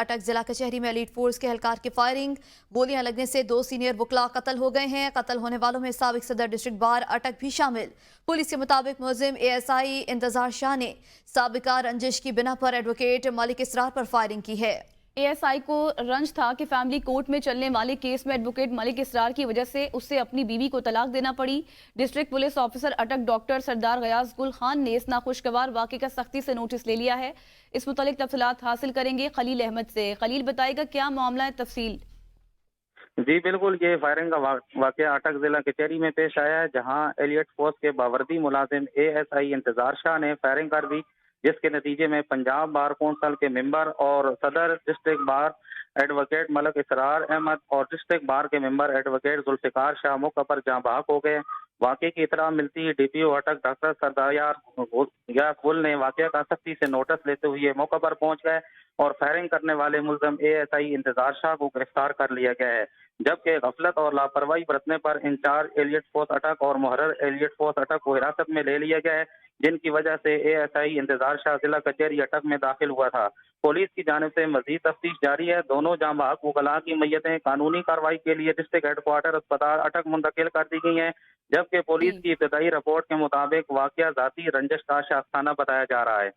اٹک ضلع کچہری میں ایلیٹ فورس کے اہلکار کی فائرنگ، گولیاں لگنے سے 2 سینئر وکلاء قتل ہو گئے ہیں۔ قتل ہونے والوں میں سابق صدر ڈسٹرکٹ بار اٹک بھی شامل۔ پولیس کے مطابق ملزم ASI انتظار شاہ نے سابقہ رنجش کی بنا پر ایڈوکیٹ ملک اسرار پر فائرنگ کی ہے۔ ASI کو رنج تھا کہ فیملی کورٹ میں چلنے والے کیس میں ایڈوکیٹ ملک اسرار کی وجہ سے اسے اپنی بیوی کو طلاق دینا پڑی۔ ڈسٹرکٹ پولیس آفیسر اٹک ڈاکٹر سردار غیاث گل خان نے اس ناخوشگوار واقعے کا سختی سے نوٹس لے لیا ہے۔ اس متعلق تفصیلات حاصل کریں گے خلیل احمد سے۔ خلیل، بتائے گا کیا معاملہ ہے تفصیل؟ جی بالکل، یہ فائرنگ کا واقعہ اٹک ضلع کچہری میں پیش آیا ہے، جہاں ایلیٹ فورس کے باوردی ملازم ASI انتظار شاہ نے فائرنگ کر دی، جس کے نتیجے میں پنجاب بار کونسل کے ممبر اور صدر ڈسٹرکٹ بار ایڈوکیٹ ملک اسرار احمد اور ڈسٹرکٹ بار کے ممبر ایڈوکیٹ ذوالفقار شاہ موقع پر جاں بحق ہو گئے۔ واقعے کی اطلاع ملتی ہی DPO اٹک ڈاکٹر سردار غیاث گل نے واقعہ کا سختی سے نوٹس لیتے ہوئے موقع پر پہنچ گئے اور فائرنگ کرنے والے ملزم ASI انتظار شاہ کو گرفتار کر لیا گیا ہے، جبکہ غفلت اور لاپرواہی برتنے پر انچارج ایلیٹ فورس اٹک اور محرر ایلیٹ فورس اٹک کو حراست میں لے لیا گیا ہے، جن کی وجہ سے ASI انتظار شاہ ضلع کچہری اٹک میں داخل ہوا تھا۔ پولیس کی جانب سے مزید تفتیش جاری ہے۔ دونوں جاں بحق وکلاء کی میتیں قانونی کارروائی کے لیے ڈسٹرکٹ ہیڈ کوارٹر اسپتال اٹک منتقل کر دی گئی ہیں، جبکہ پولیس جی کی ابتدائی رپورٹ کے مطابق واقعہ ذاتی رنجش کا شاخسانہ بتایا جا رہا ہے۔